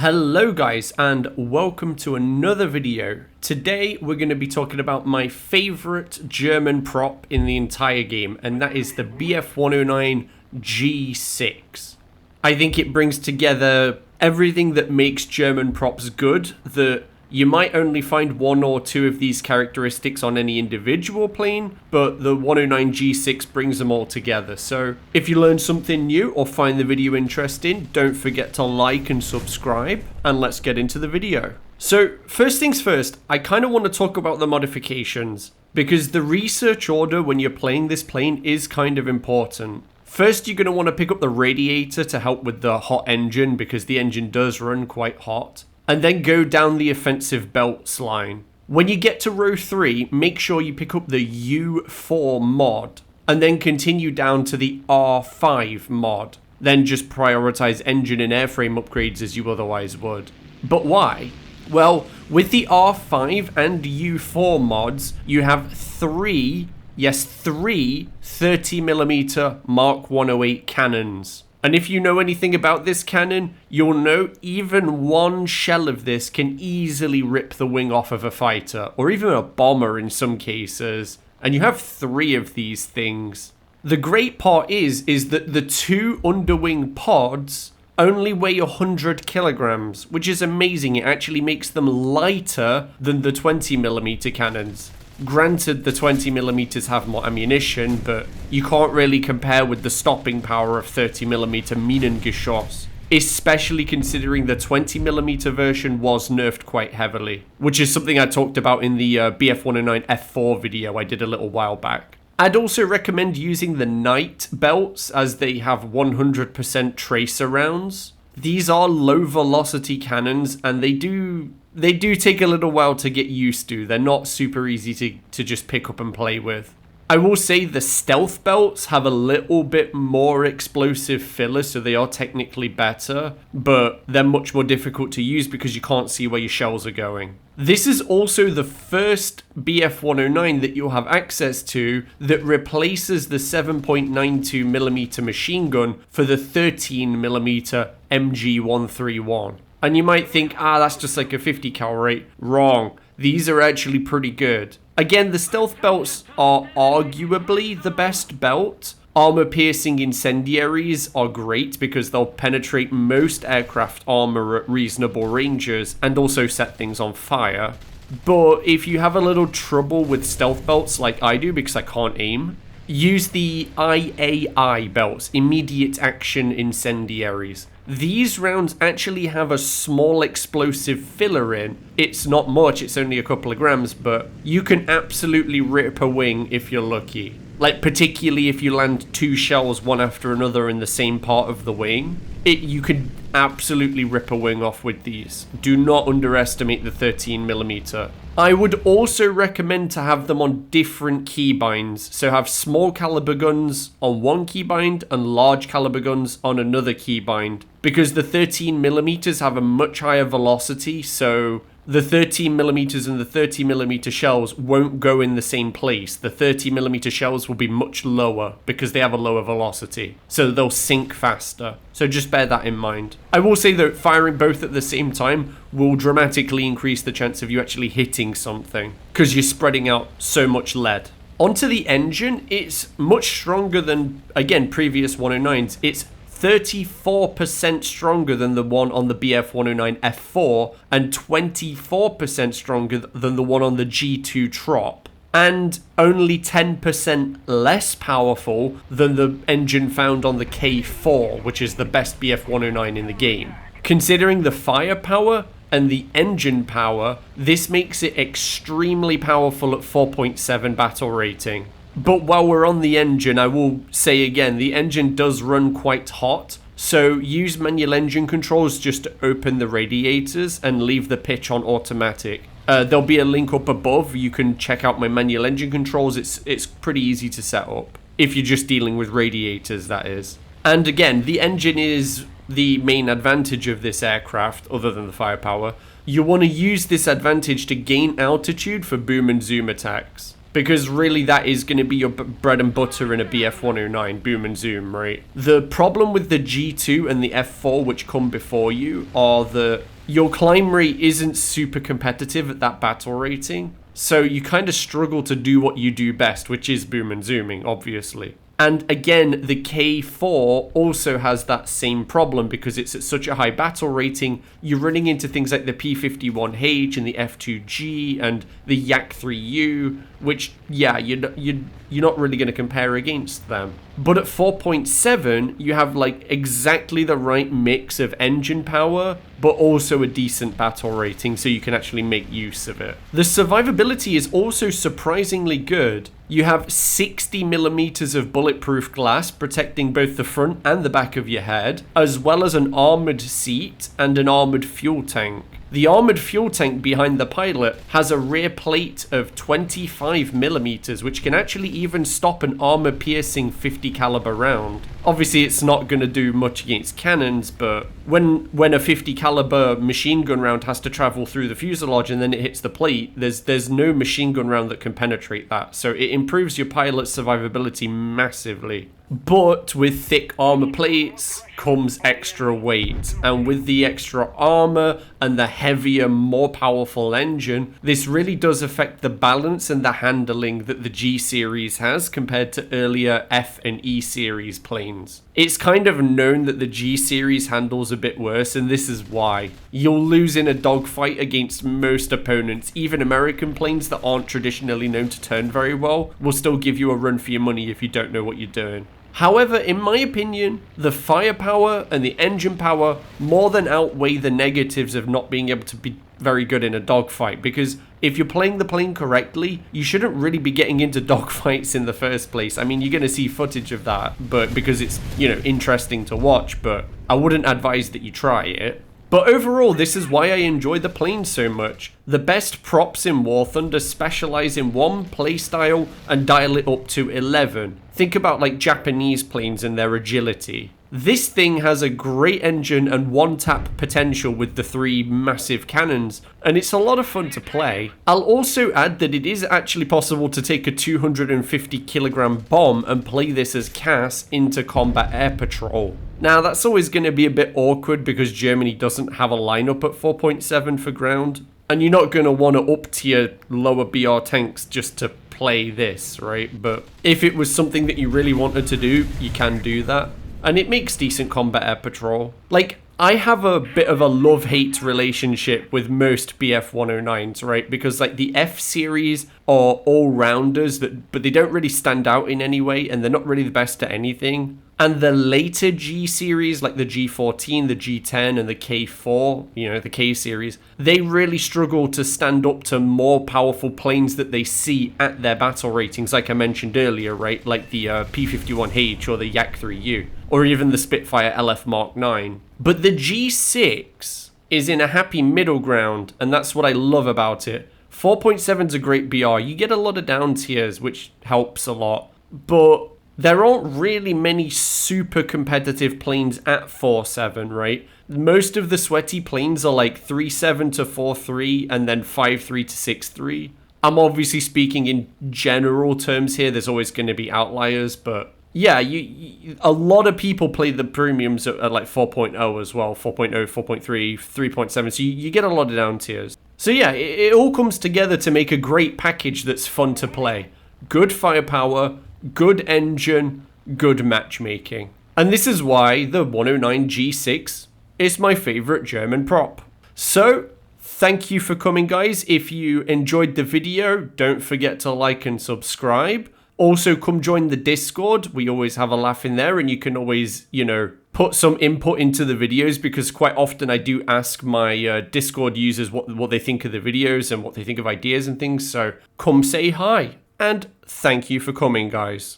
Hello guys and welcome to another video. Today we're going to be talking about my favorite German prop in the entire game, and that is the BF109 G6. I think it brings together everything that makes German props good. You might only find one or two of these characteristics on any individual plane, but the 109 G6 brings them all together. So if you learned something new or find the video interesting, don't forget to like and subscribe, and let's get into the video. So first things first, I kind of want to talk about the modifications, because the research order when you're playing this plane is kind of important. First, you're going to want to pick up the radiator to help with the hot engine, because the engine does run quite hot. And then go down the offensive belts line. When you get to row 3, make sure you pick up the U4 mod, and then continue down to the R5 mod. Then just prioritize engine and airframe upgrades as you otherwise would. But why? Well, with the R5 and U4 mods, you have three 30mm Mark 108 cannons. And if you know anything about this cannon, you'll know even one shell of this can easily rip the wing off of a fighter, or even a bomber in some cases. And you have three of these things. The great part is that the two underwing pods only weigh 100 kilograms, which is amazing. It actually makes them lighter than the 20mm cannons. Granted, the 20mm have more ammunition, but you can't really compare with the stopping power of 30mm Minengeschoss, especially considering the 20mm version was nerfed quite heavily, which is something I talked about in the BF109 F4 video I did a little while back. I'd also recommend using the Knight belts, as they have 100% tracer rounds. These are low velocity cannons, and they do take a little while to get used to. They're not super easy to just pick up and play with. I will say the stealth belts have a little bit more explosive filler, so they are technically better, but they're much more difficult to use because you can't see where your shells are going. This is also the first BF109 that you'll have access to that replaces the 7.92mm machine gun for the 13mm MG131. And you might think, that's just like a 50 cal rate. Wrong. These are actually pretty good. Again, the stealth belts are arguably the best belt. Armor-piercing incendiaries are great because they'll penetrate most aircraft armor at reasonable ranges and also set things on fire. But if you have a little trouble with stealth belts like I do because I can't aim, use the IAI belts, immediate action incendiaries. These rounds actually have a small explosive filler in. It's not much, it's only a couple of grams, but you can absolutely rip a wing if you're lucky. Like, particularly if you land two shells one after another in the same part of the wing. You could absolutely rip a wing off with these. Do not underestimate the 13mm. I would also recommend to have them on different keybinds. So have small caliber guns on one keybind and large caliber guns on another keybind. Because the 13mm have a much higher velocity, so the 13mm and the 30mm shells won't go in the same place. The 30mm shells will be much lower because they have a lower velocity, so they'll sink faster. So just bear that in mind. I will say though, firing both at the same time will dramatically increase the chance of you actually hitting something, because you're spreading out so much lead. Onto the engine, it's much stronger than, again, previous 109s. It's 34% stronger than the one on the BF109 F4 and 24% stronger than the one on the G2 Trop, and only 10% less powerful than the engine found on the K4, which is the best BF109 in the game. Considering the firepower and the engine power, this makes it extremely powerful at 4.7 battle rating. But while we're on the engine, I will say again, the engine does run quite hot, so use manual engine controls just to open the radiators and leave the pitch on automatic. There'll be a link up above. You can check out my manual engine controls. It's pretty easy to set up, if you're just dealing with radiators, that is. And again, the engine is the main advantage of this aircraft, other than the firepower. You want to use this advantage to gain altitude for boom and zoom attacks, because really that is going to be your bread and butter in a BF109, boom and zoom, right? The problem with the G2 and the F4, which come before you, are that your climb rate isn't super competitive at that battle rating. So you kind of struggle to do what you do best, which is boom and zooming, obviously. And again, the K4 also has that same problem because it's at such a high battle rating. You're running into things like the P51H and the F2G and the Yak-3U, which, yeah, you're not really going to compare against them. But at 4.7, you have like exactly the right mix of engine power, but also a decent battle rating, so you can actually make use of it. The survivability is also surprisingly good. You have 60 millimeters of bulletproof glass protecting both the front and the back of your head, as well as an armored seat and an armored fuel tank. The armored fuel tank behind the pilot has a rear plate of 25 millimeters, which can actually even stop an armor-piercing 50 caliber round. Obviously, it's not going to do much against cannons, but when a 50 caliber machine gun round has to travel through the fuselage and then it hits the plate, there's no machine gun round that can penetrate that. So it improves your pilot's survivability massively. But with thick armor plates comes extra weight, and with the extra armor and the heavier, more powerful engine, this really does affect the balance and the handling that the G series has compared to earlier F and E series planes. It's kind of known that the G series handles a bit worse, and this is why. You'll lose in a dogfight against most opponents. Even American planes that aren't traditionally known to turn very well will still give you a run for your money if you don't know what you're doing. However, in my opinion, the firepower and the engine power more than outweigh the negatives of not being able to be very good in a dogfight, because if you're playing the plane correctly, you shouldn't really be getting into dogfights in the first place. I mean, you're going to see footage of that, but because it's, interesting to watch, but I wouldn't advise that you try it. But overall, this is why I enjoy the plane so much. The best props in War Thunder specialize in one playstyle and dial it up to 11. Think about like Japanese planes and their agility. This thing has a great engine and one-tap potential with the 3 massive cannons, and it's a lot of fun to play. I'll also add that it is actually possible to take a 250 kilogram bomb and play this as CAS into combat air patrol. Now, that's always going to be a bit awkward because Germany doesn't have a lineup at 4.7 for ground, and you're not going to want to up-tier lower BR tanks just to play this, right? But if it was something that you really wanted to do, you can do that. And it makes decent combat air patrol. Like, I have a bit of a love-hate relationship with most BF109s, right? Because, like, the F series are all-rounders, but they don't really stand out in any way, and they're not really the best at anything. And the later G series, like the G14, the G10, and the K4, the K series, they really struggle to stand up to more powerful planes that they see at their battle ratings, like I mentioned earlier, right? Like the P51H or the Yak-3U, or even the Spitfire LF Mark 9. But the G6 is in a happy middle ground, and that's what I love about it. 4.7 is a great BR. You get a lot of down tiers, which helps a lot. But there aren't really many super competitive planes at 4.7, right? Most of the sweaty planes are like 3.7 to 4.3 and then 5.3 to 6.3. I'm obviously speaking in general terms here. There's always going to be outliers, but yeah, a lot of people play the premiums at like 4.0 as well, 4.0, 4.3, 3.7, so you get a lot of down tiers. So yeah, it all comes together to make a great package that's fun to play. Good firepower, good engine, good matchmaking. And this is why the 109 G6 is my favorite German prop. So, thank you for coming, guys. If you enjoyed the video, don't forget to like and subscribe. Also, come join the Discord. We always have a laugh in there, and you can always, put some input into the videos, because quite often I do ask my Discord users what they think of the videos and what they think of ideas and things. So come say hi. And thank you for coming, guys.